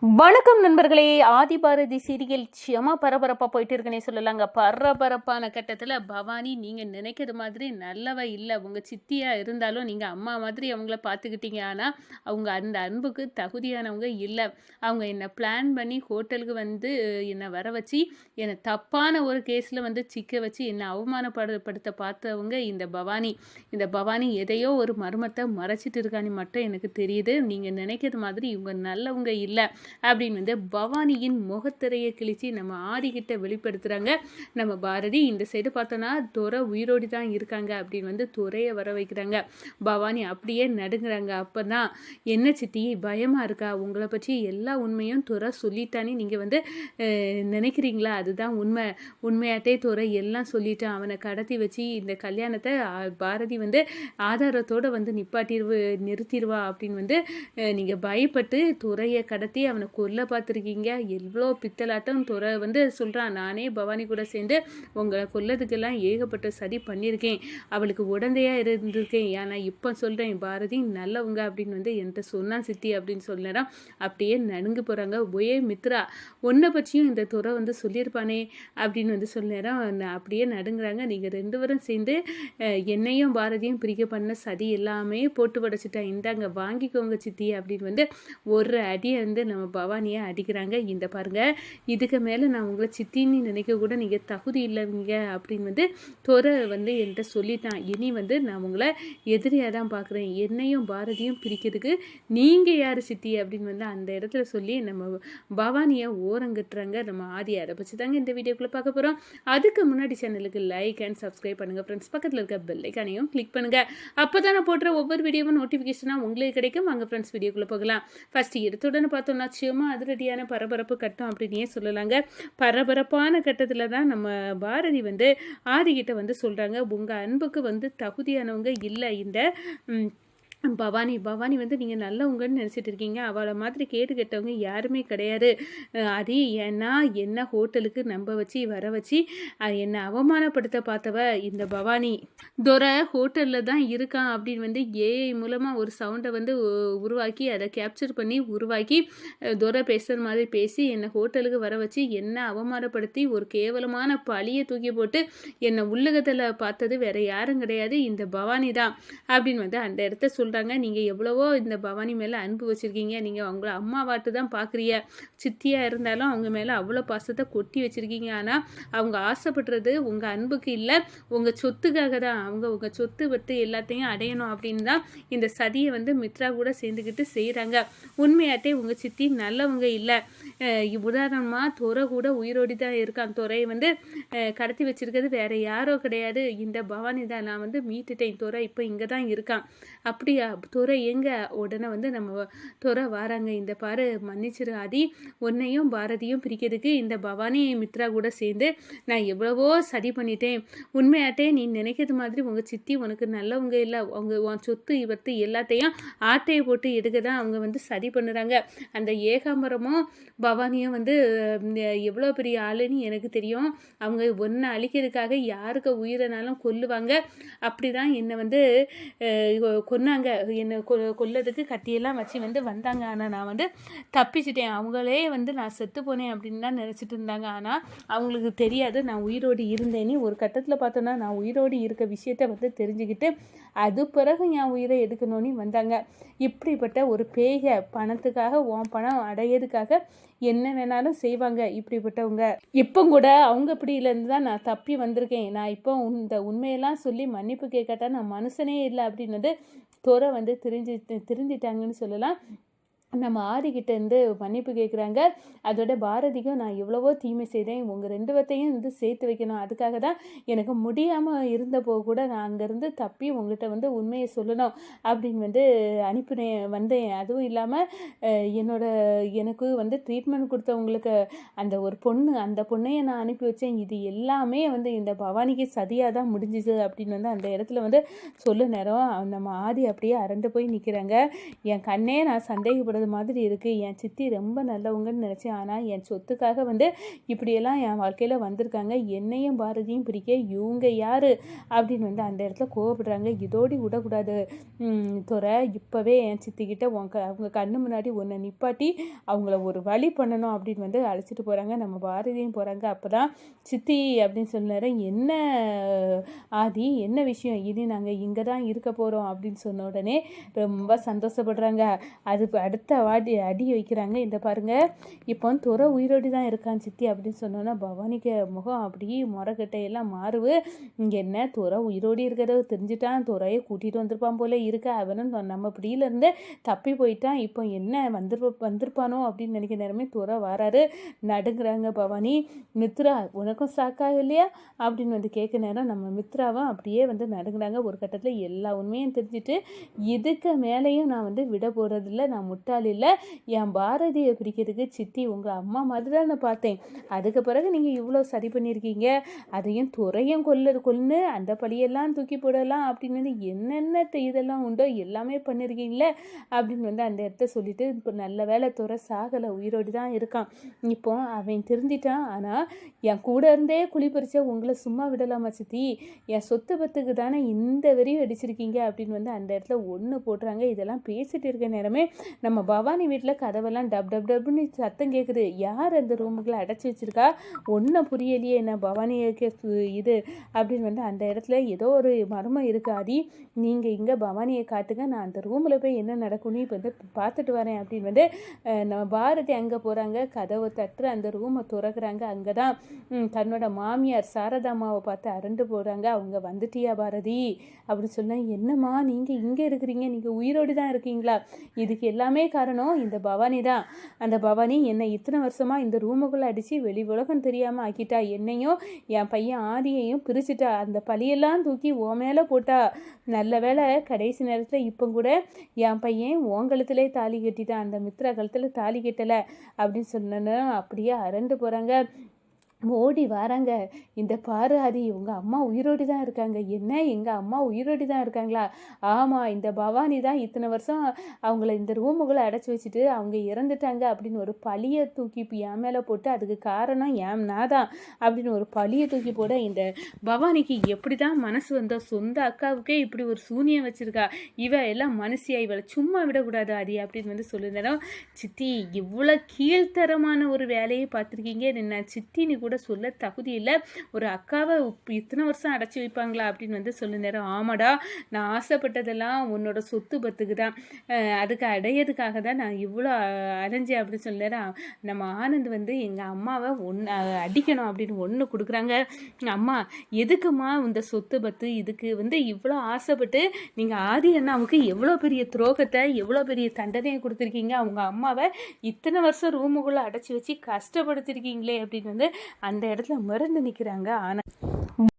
வணக்கம் நண்பர்களே. ஆதி பாரதி சீரியல் செம பரபரப்பாக போயிட்டு இருக்குன்னே சொல்லலாங்க. பரபரப்பான கட்டத்தில் பவானி நீங்கள் நினைக்கிற மாதிரி நல்லவ இல்லை. உங்கள் சித்தியாக இருந்தாலும் நீங்கள் அம்மா மாதிரி அவங்கள பார்த்துக்கிட்டீங்க. ஆனால் அவங்க அந்த அன்புக்கு தகுதியானவங்க இல்லை. அவங்க என்னை பிளான் பண்ணி ஹோட்டலுக்கு வந்து என்னை வர வச்சு என்னை தப்பான ஒரு கேஸில் வந்து சிக்க வச்சு என்னை அவமானப்படுத்த பார்த்தவங்க இந்த பவானி. இந்த பவானி எதையோ ஒரு மர்மத்தை மறைச்சிட்டு இருக்கான்னு மட்டும் எனக்கு தெரியுது. நீங்கள் நினைக்கிற மாதிரி இவங்க நல்லவங்க இல்லை அப்படின்னு வந்து பவானியின் முகத்திரையை கிழிச்சு நம்ம ஆதிக்கிட்ட வெளிப்படுத்துகிறாங்க நம்ம பாரதி. இந்த சைடு பார்த்தோன்னா துரை உயிரோடி தான் இருக்காங்க அப்படின்னு வந்து துரையை வர வைக்கிறாங்க. பவானி அப்படியே நடுங்குறாங்க. அப்போ தான் என்ன சித்தி பயமாக இருக்கா? உங்களை பற்றி எல்லா உண்மையும் துரை சொல்லிட்டானே நீங்கள் வந்து நினைக்கிறீங்களா? அதுதான் உண்மையாட்டே துரை எல்லாம் சொல்லிட்டான். அவனை கடத்தி வச்சு இந்த கல்யாணத்தை பாரதி வந்து ஆதாரத்தோடு வந்து நிறுத்திடுவா அப்படின்னு வந்து நீங்கள் பயப்பட்டு துரையை கடத்தி அவனை கொல்ல பார்த்துருக்கீங்க. எவ்வளோ பித்தலாட்டம் துறை வந்து சொல்கிறான். நானே பவானி கூட சேர்ந்து உங்களை கொல்லதுக்கெல்லாம் ஏகப்பட்ட சதி பண்ணியிருக்கேன். அவளுக்கு உடந்தையாக இருந்திருக்கேன். ஆனால் இப்போ சொல்கிறேன் பாரதி நல்லவங்க அப்படின்னு வந்து என்கிட்ட சொன்னான் சித்தி அப்படின்னு சொல்லினா அப்படியே நடுங்கு போகிறாங்க. ஒயே மித்ரா ஒன்றை பற்றியும் இந்த துறை வந்து சொல்லியிருப்பானே அப்படின்னு வந்து சொல்லினா அப்படியே நடுங்குறாங்க. நீங்கள் ரெண்டு பேரும் சேர்ந்து என்னையும் பாரதியும் பிரிக்க பண்ண சதி எல்லாமே போட்டு படைச்சிட்டா. இந்தாங்க வாங்கிக்கோங்க சித்தி அப்படின்னு வந்து ஒரு அடியை வந்து நம்ம பவானியை அடிக்கிறாங்க. இந்த பாருங்கள், இதுக்கு மேலே நான் உங்களை சித்தின்னு நினைக்க கூட நீங்கள் தகுதி இல்லைங்க அப்படின்னு வந்து துறை வந்து என்கிட்ட சொல்லிட்டான். இனி வந்து நான் உங்களை எதிரியாக தான் பார்க்குறேன். என்னையும் பாரதியும் பிரிக்கிறதுக்கு நீங்கள் யார் சித்தி அப்படின்னு வந்து அந்த இடத்துல சொல்லி நம்ம பவானியை ஓரங்கட்டுறாங்க நம்ம ஆதி. அதை பற்றி தாங்க இந்த வீடியோக்குள்ளே பார்க்க போகிறோம். அதுக்கு முன்னாடி சேனலுக்கு லைக் அண்ட் சப்ஸ்கிரைப் பண்ணுங்கள் ஃப்ரெண்ட்ஸ். பக்கத்தில் இருக்க பெல் ஐக்கானையும் கிளிக் பண்ணுங்கள். அப்போ தான் நான் போடுற ஒவ்வொரு வீடியோவும் நோட்டிஃபிகேஷனாக உங்களுக்கு கிடைக்கும். வாங்க ஃப்ரெண்ட்ஸ் வீடியோக்குள்ளே போகலாம். ஃபஸ்ட்டு எடுத்துடனே பார்த்தோம்னா சும்மா அதிரடியான பரபரப்பு கட்டம் அப்படின்னே சொல்லலாங்க. பரபரப்பான கட்டத்தில் தான் நம்ம பாரதி வந்து ஆதிக்கிட்ட வந்து சொல்கிறாங்க, உங்கள் அன்புக்கு வந்து தகுதியானவங்க இல்லை இந்த பவானி வந்து நீங்கள் நல்லவங்கன்னு நினச்சிட்டு இருக்கீங்க. அவளை மாதிரி கேட்டு கெட்டவங்க யாருமே கிடையாது. அது ஏன்னா என்ன ஹோட்டலுக்கு நம்ப வச்சு வர வச்சு என்னை அவமானப்படுத்த பார்த்தவ இந்த பவானி. துரை ஹோட்டலில் தான் இருக்கான் அப்படின்னு வந்து ஏஐ மூலமாக ஒரு சவுண்டை வந்து உருவாக்கி அதை கேப்சர் பண்ணி உருவாக்கி துரை பேசுகிற மாதிரி பேசி என்னை ஹோட்டலுக்கு வர வச்சு என்னை அவமானப்படுத்தி ஒரு கேவலமான பழியை தூக்கி போட்டு என்னை உள்ளகத்தில் பார்த்தது வேற யாரும் கிடையாது, இந்த பவானி தான் அப்படின்னு வந்து அந்த இடத்த நீங்கள் எவ்வளவோ இந்த பவானி மேலே அன்பு வச்சுருக்கீங்க. நீங்கள் அவங்கள அம்மாவாட்டு தான் பார்க்குறீங்க. சித்தியாக இருந்தாலும் அவங்க மேலே அவ்வளோ பாசத்தை கொட்டி வச்சுருக்கீங்க. ஆனால் அவங்க ஆசைப்படுறது உங்கள் அன்புக்கு இல்லை, உங்கள் சொத்துக்காக தான். அவங்க உங்கள் சொத்து விட்டு எல்லாத்தையும் அடையணும் அப்படின்னு தான் இந்த சதியை வந்து மித்ரா கூட சேர்ந்துக்கிட்டு செய்கிறாங்க. உண்மையாட்டே உங்கள் சித்தி நல்லவங்க இல்லை. உதாரணமாக துறை கூட உயிரோடி தான் இருக்கான். துறையை வந்து கடத்தி வச்சுருக்கிறது வேறு யாரோ கிடையாது, இந்த பவானி தான். நான் வந்து மீட்டுட்டேன். துறை இப்போ இங்கே தான் இருக்கான். அப்படியா துறை எங்க? உடனே வந்து நம்ம துறை வராங்க. இந்த பாரு மன்னிச்சிரு ஆதி, உன்னையும் பாரதியும் பிரிக்கிறதுக்கு இந்த பவானி மித்ரா கூட சேர்ந்து நான் எவ்வளவோ சதி பண்ணிட்டேன். உண்மையாட்டே நீ நினைக்கிறது மாதிரி உங்கள் சித்தி உனக்கு நல்லவங்க இல்லை. அவங்க உன் சொத்து இவத்து எல்லாத்தையும் ஆட்டையை போட்டு எடுக்க தான் அவங்க வந்து சதி பண்ணுறாங்க. அந்த ஏகாம்பரமும் பவானியும் வந்து எவ்வளோ பெரிய ஆளுன்னு எனக்கு தெரியும். அவங்க ஒன்றை அழிக்கிறதுக்காக யாருக்கு உயிரினாலும் கொல்லுவாங்க. அப்படி தான் என்னை வந்து கொன்னாங்க. என்னை கொல்லதுக்கு கட்டியெல்லாம் வச்சு வந்து வந்தாங்க. ஆனால் நான் வந்து தப்பிச்சிட்டேன். அவங்களே வந்து நான் செத்து போனேன் அப்படின்னு தான் நினச்சிட்டு இருந்தாங்க. ஆனால் அவங்களுக்கு தெரியாது நான் உயிரோடு இருந்தேன்னு. ஒரு கட்டத்தில் பார்த்தோன்னா நான் உயிரோடு இருக்க விஷயத்த வந்து தெரிஞ்சுக்கிட்டு அது பிறகு என் உயிரை எடுக்கணும்னு வந்தாங்க. இப்படிப்பட்ட ஒரு பேய பணத்துக்காக உன் பணம் அடையிறதுக்காக என்ன வேணாலும் செய்வாங்க இப்படிப்பட்டவங்க. இப்போ கூட அவங்க இப்படியிலேருந்து தான் நான் தப்பி வந்திருக்கேன். நான் இப்போ இந்த உண்மையெல்லாம் சொல்லி மன்னிப்பு கேட்கட்டா நான் மனுஷனே இல்லை அப்படின்னது துறை வந்து திருந்திட்டாங்கன்னு சொல்லலாம். நம்ம ஆதிக்கிட்டேருந்து மன்னிப்பு கேட்குறாங்க. அதோட பாரதிக்கும் நான் எவ்வளவோ தீமை செய்தேன், உங்கள் ரெண்டு பேர்த்தையும் வந்து சேர்த்து வைக்கணும், அதுக்காக தான் எனக்கு முடியாமல் இருந்தப்போ கூட நான் அங்கேருந்து தப்பி உங்கள்கிட்ட வந்து உண்மையை சொல்லணும் அப்படின்னு வந்து வந்தேன். அதுவும் இல்லாமல் எனக்கு வந்து ட்ரீட்மெண்ட் கொடுத்தவங்களுக்கு அந்த பொண்ணையை நான் அனுப்பி வச்சேன். இது எல்லாமே வந்து இந்த பவானிக்கு சதியாக தான் முடிஞ்சுது அப்படின்னு வந்து அந்த இடத்துல வந்து சொல்ல நேரம் நம்ம ஆதி அப்படியே அரண்டு போய் நிற்கிறாங்க. என் கண்ணே நான் சந்தேகப்படுறது சொன்னது மாதிரி இருக்குது. என் சித்தி ரொம்ப நல்லவங்கன்னு நினச்சேன். ஆனால் என் சொத்துக்காக இப்படியெல்லாம் என் வாழ்க்கையில் வந்திருக்காங்க. என்னையும் பாரதியும் பிரிக்க இவங்க யார் அப்படின்னு அந்த இடத்துல கோவப்படுறாங்க. இதோடி விடக்கூடாது துறை, இப்போவே என் சித்திக்கிட்ட அவங்க கண்ணு முன்னாடி ஒன்றை நிப்பாட்டி அவங்கள ஒரு வழி பண்ணணும் அப்படின்னு அழைச்சிட்டு போகிறாங்க. நம்ம பாரதியும் போகிறாங்க. அப்போ தான் சித்தி அப்படின்னு சொன்னார், என்ன ஆதி, என்ன விஷயம், இனி நாங்கள் இங்கே தான் இருக்க போகிறோம் அப்படின்னு சொன்ன உடனே ரொம்ப சந்தோஷப்படுறாங்க. அது அடுத்த அடி வைக்கிறாங்க. இந்த பாருங்க, இப்போ துறை உயிரோடி தான் இருக்கான் சித்தி அப்படின்னு சொன்னோன்னா பவானிக்கு முகம் அப்படியே முறைக்கட்டையெல்லாம் மாறுவு. இங்கே என்ன துறை உயிரோடி இருக்கிறத தெரிஞ்சுட்டான், துறையை கூட்டிகிட்டு வந்திருப்பான் போல இருக்க, அவனும் நம்ம பிடியிலேருந்து தப்பி போயிட்டான், இப்போ என்ன வந்திருப்பானோ அப்படின்னு நினைக்கிற நேரமே துறை வராரு. நடுங்கிறாங்க பவானி. மித்ரா உனக்கும் சாக்காக இல்லையா அப்படின்னு கேட்க நேரம் நம்ம மித்ராவும் அப்படியே நடுங்கிறாங்க. ஒரு கட்டத்தில் எல்லா உண்மையும் தெரிஞ்சுட்டு, இதுக்கு மேலேயும் நான் விட போகிறதில்ல, நான் முட்டாள் இல்லை, என் பாரதியை பிரிக்கிறதுக்கு சித்தி உங்கள் அம்மா மாதிரி தான் நான் பார்த்தேன், அதுக்கு பிறகு நீங்கள் இவ்வளோ சரி பண்ணியிருக்கீங்க, அதையும் துறையும் கொன்னு அந்த பழியெல்லாம் தூக்கி போடலாம் அப்படின்னு என்னென்ன இதெல்லாம் உண்டோ எல்லாமே பண்ணியிருக்கீங்களே அப்படின்னு அந்த இடத்த சொல்லிட்டு, இப்போ நல்ல வேலை துறை சாகலை, உயிரோடு தான் இருக்கான், இப்போ அவன் திருந்திட்டான், ஆனால் என் கூட இருந்தே குழி பறிச்சா உங்களை சும்மா விடலாமா சித்தி, என் சொத்து பத்துக்கு தானே இந்த வெறியும் அடிச்சிருக்கீங்க அப்படின்னு அந்த இடத்துல ஒன்று போட்டுறாங்க. இதெல்லாம் பேசிட்டு இருக்க நேரமே நம்ம பவானி வீட்டில் கதவெல்லாம் டப் டப் டப்னு சத்தம் கேட்குது. யார் அந்த ரூமுக்குள்ள அடைச்சி வச்சிருக்கா, ஒன்றும் புரியலையே என்ன பவானிக்கு இது அப்படின்னு அந்த இடத்துல ஏதோ ஒரு மர்மம் இருக்கு. ஆதி, நீங்கள் இங்கே பவானியை காட்டுங்க, நான் அந்த ரூமில் போய் என்ன நடக்கும்னு இப்போ பார்த்துட்டு வரேன் அப்படின்னு நம்ம பாரதி அங்கே போகிறாங்க. கதவை தட்டுற அந்த ரூமை துறக்குறாங்க. அங்கே தான் தன்னோட மாமியார் சாரதாமாவை பார்த்து அரண்டு போகிறாங்க. அவங்க வந்துட்டியா பாரதி அப்படின்னு சொன்னால், என்னம்மா நீங்கள் இங்கே இருக்கிறீங்க, நீங்கள் உயிரோடு தான் இருக்கீங்களா, இதுக்கு எல்லாமே காரணம் இந்த பவானி தான், அந்த பவானி என்னை இத்தனை வருஷமாக இந்த ரூமுக்குள்ளே அடித்து வெளி உலகம் தெரியாமல் ஆக்கிட்டா, என்னையும் என் பையன் ஆதியையும் பிரிச்சுட்டா, அந்த பழியெல்லாம் தூக்கி ஓ மேலே போட்டா, நல்ல வேலை கடைசி நேரத்தில் இப்போ கூட என் பையன் உன் கழுத்துலேயே தாலி கட்டிட்டான், அந்த மித்ரா கழுத்தில் தாலி கட்டலை அப்படின்னு சொன்னோன்னா அப்படியே அரண்டு போகிறாங்க. ஓடி வராங்க. இந்த பாரு ஆதி, உங்கள் அம்மா உயிரோடி தான் இருக்காங்க. என்ன, எங்கள் அம்மா உயிரோடி தான் இருக்காங்களா? ஆமாம், இந்த பவானி தான் இத்தனை வருஷம் அவங்கள இந்த ரூமுக்குள்ளே அடைச்சி வச்சுட்டு அவங்க இறந்துட்டாங்க அப்படின்னு ஒரு பழியை தூக்கி என் மேலே போட்டு, அதுக்கு காரணம் நான் தான் அப்படின்னு ஒரு பழியை தூக்கி போட, இந்த பவானிக்கு எப்படி தான் மனசு வந்தோ, சொந்த அக்காவுக்கே இப்படி ஒரு சூனியம் வச்சுருக்கா, இவ எல்லாம் மனுஷியா, இவளை சும்மா விடக்கூடாது ஆதி அப்படின்னு சொல்லியிருந்தோம். சித்தி, இவ்வளோ கீழ்த்தரமான ஒரு வேலையை பார்த்துருக்கீங்க, நான் சித்தின்னு கூட சொல்ல தகுதி இல்லை, ஒரு அக்காவை இத்தனை வருஷம் அடைச்சி வைப்பாங்களா அப்படின்னு சொல்லு நேரம். ஆமாடா, நான் ஆசைப்பட்டதெல்லாம் உன்னோட சொத்து பத்துக்கு தான், அதுக்கு அடையிறதுக்காக தான் நான் இவ்வளோ அலைஞ்சேன் அப்படின்னு சொல்ல நேரம். நம்ம ஆனந்த் எங்கள் அம்மாவை அடிக்கணும் அப்படின்னு ஒன்று கொடுக்குறாங்க. அம்மா, எதுக்குமா இந்த சொத்து பத்து, இதுக்கு இவ்வளோ ஆசைப்பட்டு நீங்கள் ஆதி அண்ணாவுக்கு எவ்வளோ பெரிய துரோகத்தை, எவ்வளோ பெரிய தண்டனையை கொடுத்துருக்கீங்க, அவங்க அம்மாவை இத்தனை வருஷம் ரூமுக்குள்ளே அடைச்சி வச்சு கஷ்டப்படுத்திருக்கீங்களே அப்படின்னு அந்த இடத்துல மிரண்டு நிற்கிறாங்க. ஆனால்